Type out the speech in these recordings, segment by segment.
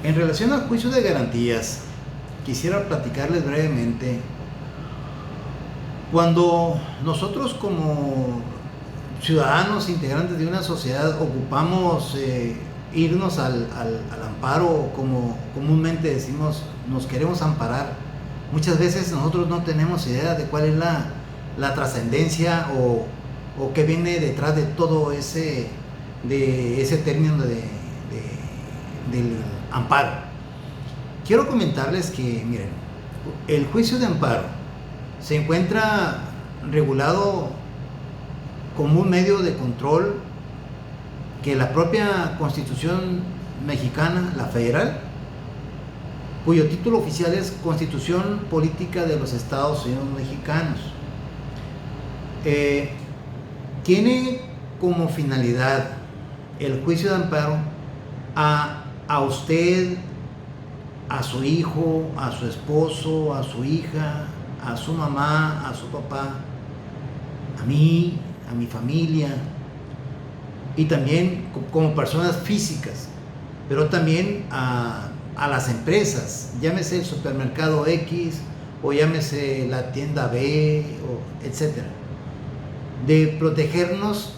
En relación al juicio de garantías, quisiera platicarles brevemente. Cuando nosotros como ciudadanos integrantes de una sociedad ocupamos irnos al amparo, como comúnmente decimos, nos queremos amparar, muchas veces nosotros no tenemos idea de cuál es la trascendencia o qué viene detrás de todo ese término del amparo. Quiero comentarles que, miren, el juicio de amparo se encuentra regulado como un medio de control que la propia Constitución mexicana, la federal, cuyo título oficial es Constitución Política de los Estados Unidos Mexicanos, tiene como finalidad el juicio de amparo a usted, a su hijo, a su esposo, a su hija, a su mamá, a su papá, a mí, a mi familia, y también como personas físicas, pero también a las empresas, llámese el supermercado X o llámese la tienda B, etcétera, de protegernos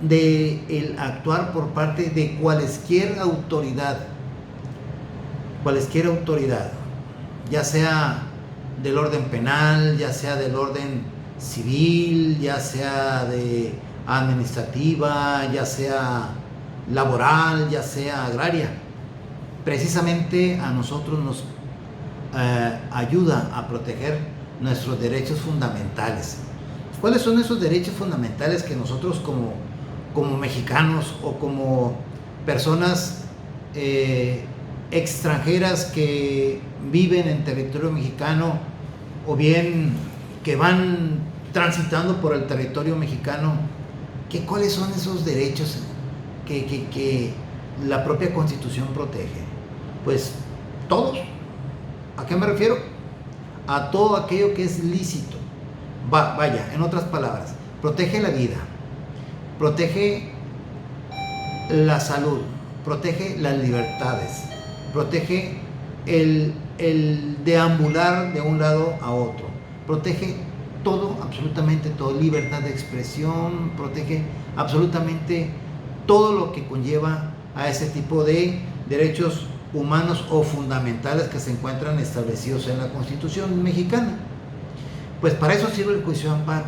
de el actuar por parte de cualesquier autoridad, ya sea del orden penal, ya sea del orden civil, ya sea de administrativa, ya sea laboral, ya sea agraria. Precisamente a nosotros nos ayuda a proteger nuestros derechos fundamentales. ¿Cuáles son esos derechos fundamentales que nosotros como mexicanos o como personas extranjeras que viven en territorio mexicano o bien que van transitando por el territorio mexicano, cuáles son esos derechos que la propia Constitución protege? Pues todos. ¿A qué me refiero? A todo aquello que es lícito. Vaya, en otras palabras, protege la vida, protege la salud, protege las libertades, protege el deambular de un lado a otro, protege todo, absolutamente todo, libertad de expresión, protege absolutamente todo lo que conlleva a ese tipo de derechos humanos o fundamentales que se encuentran establecidos en la Constitución mexicana. Pues para eso sirve el juicio de amparo.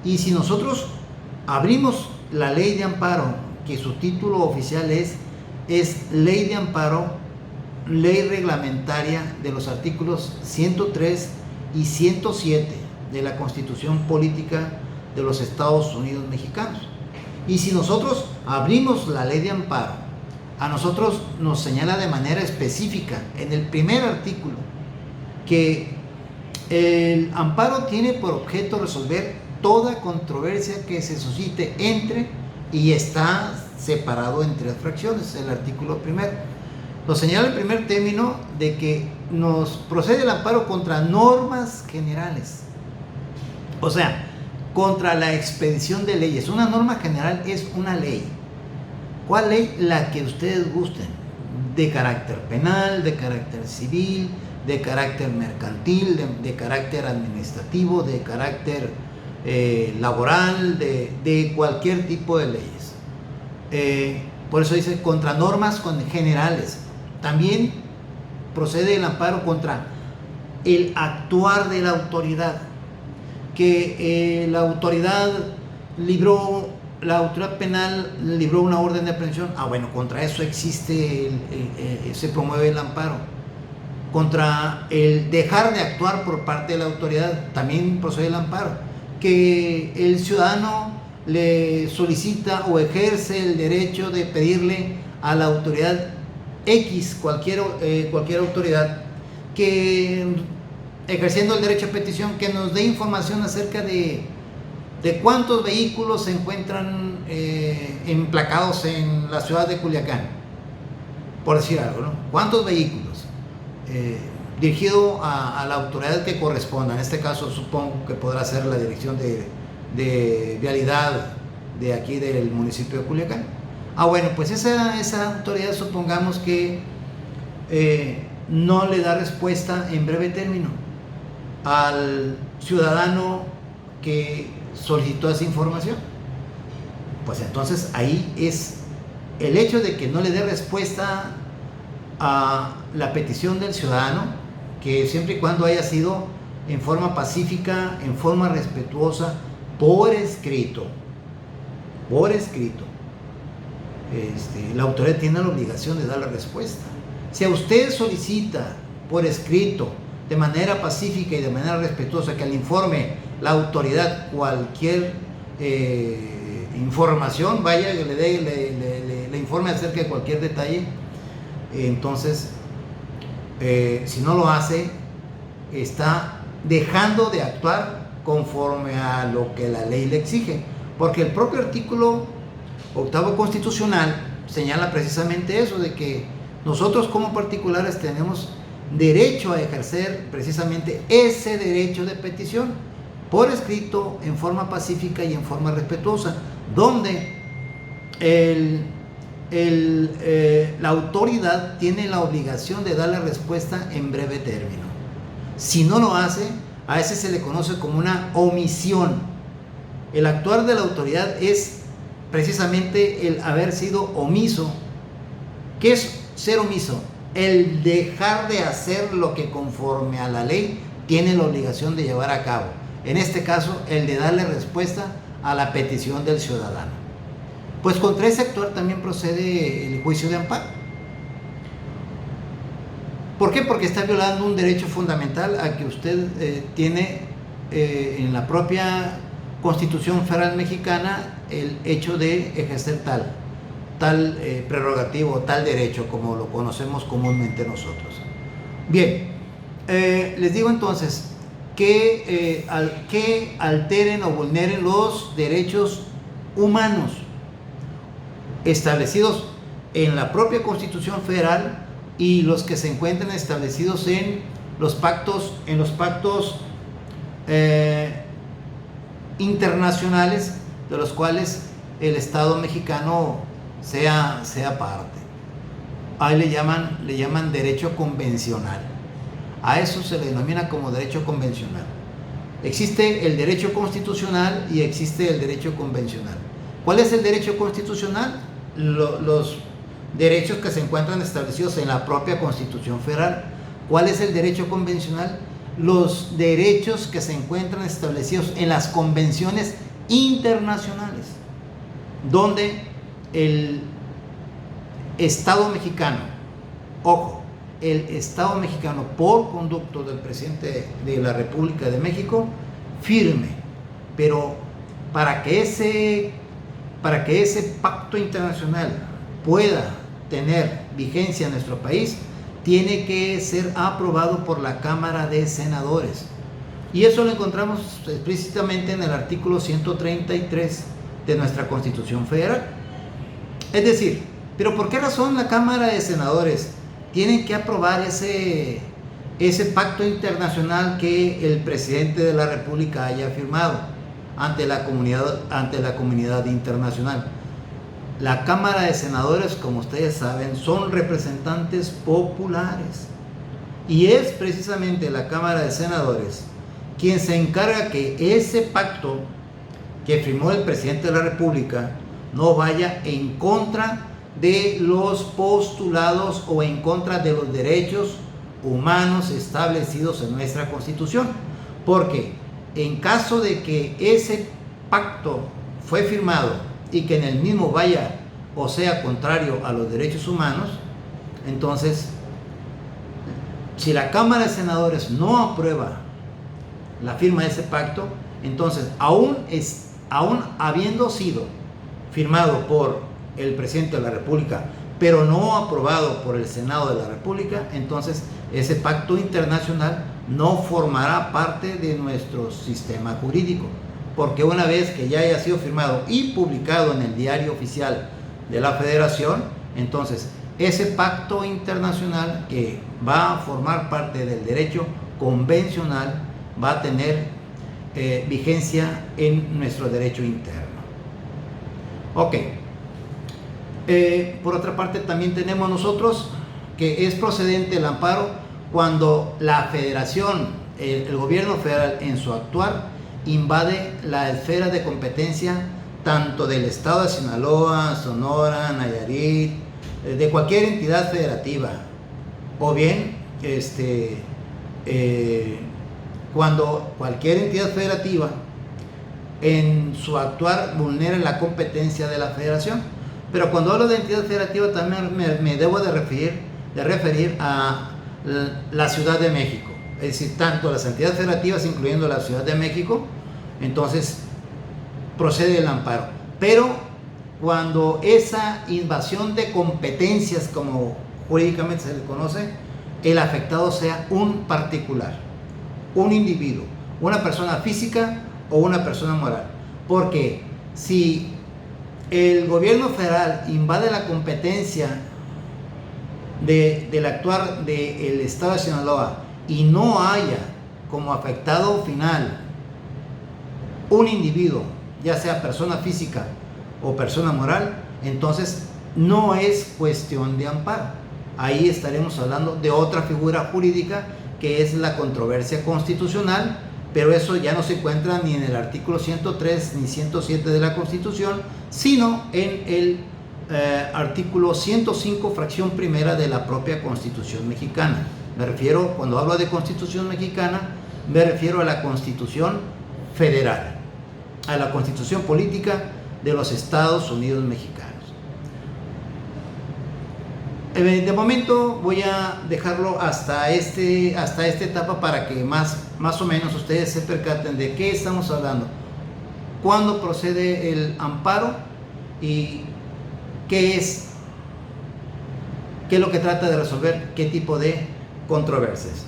Y si nosotros abrimos la ley de amparo, que su título oficial es Ley de Amparo, ley reglamentaria de los artículos 103 y 107 de la Constitución Política de los Estados Unidos Mexicanos. Y si nosotros abrimos la ley de amparo, a nosotros nos señala de manera específica en el primer artículo que el amparo tiene por objeto resolver toda controversia que se suscite entre, y está separado en 3 fracciones, el artículo primero. Lo señala el primer término de que nos procede el amparo contra normas generales, o sea, contra la expedición de leyes. Una norma general es una ley. ¿Cuál ley? La que ustedes gusten, de carácter penal, de carácter civil, de carácter mercantil, de carácter administrativo, de carácter laboral, de cualquier tipo de leyes. Por eso dice contra normas generales. También procede el amparo contra el actuar de la autoridad, que la autoridad penal libró una orden de aprehensión. Bueno, contra eso existe, se promueve el amparo. Contra el dejar de actuar por parte de la autoridad también procede el amparo. Que el ciudadano le solicita o ejerce el derecho de pedirle a la autoridad X, cualquier autoridad, que ejerciendo el derecho a petición, que nos dé información acerca de cuántos vehículos se encuentran emplacados en la ciudad de Culiacán, por decir algo, ¿no? ¿Cuántos vehículos? Dirigido a la autoridad que corresponda. En este caso supongo que podrá ser la dirección de vialidad de aquí del municipio de Culiacán. Bueno, pues esa autoridad, supongamos que no le da respuesta en breve término al ciudadano que solicitó esa información. Pues entonces ahí es el hecho de que no le dé respuesta a la petición del ciudadano, que siempre y cuando haya sido en forma pacífica, en forma respetuosa, por escrito, la autoridad tiene la obligación de dar la respuesta. Si a usted solicita por escrito, de manera pacífica y de manera respetuosa, que le informe la autoridad cualquier información, vaya, que le informe acerca de cualquier detalle, entonces, si no lo hace, está dejando de actuar conforme a lo que la ley le exige, porque el propio artículo 8º constitucional señala precisamente eso, de que nosotros como particulares tenemos derecho a ejercer precisamente ese derecho de petición por escrito, en forma pacífica y en forma respetuosa, donde la autoridad tiene la obligación de dar la respuesta en breve término. Si no lo hace, a ese se le conoce como una omisión. El actuar de la autoridad es precisamente el haber sido omiso. ¿Qué es ser omiso? El dejar de hacer lo que conforme a la ley tiene la obligación de llevar a cabo. En este caso, el de darle respuesta a la petición del ciudadano. Pues contra ese actuar también procede el juicio de amparo. ¿Por qué? Porque está violando un derecho fundamental a que usted tiene en la propia Constitución Federal Mexicana el hecho de ejercer tal prerrogativo, tal derecho, como lo conocemos comúnmente nosotros. Bien, les digo entonces que alteren o vulneren los derechos humanos establecidos en la propia Constitución Federal y los que se encuentran establecidos en los pactos internacionales de los cuales el Estado mexicano sea parte. Ahí le llaman derecho convencional. A eso se le denomina como derecho convencional. Existe el derecho constitucional y existe el derecho convencional. ¿Cuál es el derecho constitucional? Los derechos que se encuentran establecidos en la propia Constitución Federal. ¿Cuál es el derecho convencional? Los derechos que se encuentran establecidos en las convenciones internacionales, donde el Estado mexicano, ojo, el Estado mexicano, por conducto del presidente de la República de México, firme. Pero para que ese pacto internacional pueda tener vigencia en nuestro país, tiene que ser aprobado por la Cámara de Senadores. Y eso lo encontramos explícitamente en el artículo 133 de nuestra Constitución Federal. Es decir, ¿pero por qué razón la Cámara de Senadores tiene que aprobar ese pacto internacional que el presidente de la República haya firmado ante la comunidad internacional? La Cámara de Senadores, como ustedes saben, son representantes populares. Y es precisamente la Cámara de Senadores quien se encarga que ese pacto que firmó el presidente de la República no vaya en contra de los postulados o en contra de los derechos humanos establecidos en nuestra Constitución. Porque en caso de que ese pacto fue firmado y que en el mismo vaya o sea contrario a los derechos humanos, entonces, si la Cámara de Senadores no aprueba la firma de ese pacto, entonces, aún habiendo sido firmado por el presidente de la República, pero no aprobado por el Senado de la República, entonces ese pacto internacional no formará parte de nuestro sistema jurídico. Porque una vez que ya haya sido firmado y publicado en el Diario Oficial de la Federación, entonces ese pacto internacional que va a formar parte del derecho convencional va a tener vigencia en nuestro derecho interno. Ok. Por otra parte, también tenemos nosotros que es procedente el amparo cuando la federación, el gobierno federal en su actuar invade la esfera de competencia tanto del estado de Sinaloa, Sonora, Nayarit, de cualquier entidad federativa, o bien cuando cualquier entidad federativa en su actuar vulnera la competencia de la federación. Pero cuando hablo de entidad federativa también me debo de referir a la Ciudad de México, es decir, tanto las entidades federativas incluyendo la Ciudad de México, entonces procede el amparo. Pero cuando esa invasión de competencias, como jurídicamente se le conoce, el afectado sea un particular, un individuo, una persona física o una persona moral. Porque si el gobierno federal invade la competencia del actuar del estado de Sinaloa y no haya como afectado final un individuo, ya sea persona física o persona moral, entonces no es cuestión de amparo. Ahí estaremos hablando de otra figura jurídica que es la controversia constitucional, pero eso ya no se encuentra ni en el artículo 103 ni 107 de la Constitución, sino en el artículo 105, fracción primera de la propia Constitución mexicana. Me refiero, cuando hablo de Constitución mexicana, me refiero a la Constitución federal, a la Constitución política de los Estados Unidos mexicanos. De momento voy a dejarlo hasta esta etapa para que más o menos ustedes se percaten de qué estamos hablando, cuándo procede el amparo y qué es lo que trata de resolver, qué tipo de controversias.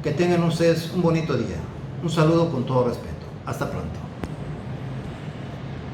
Que tengan ustedes un bonito día. Un saludo con todo respeto. Hasta pronto.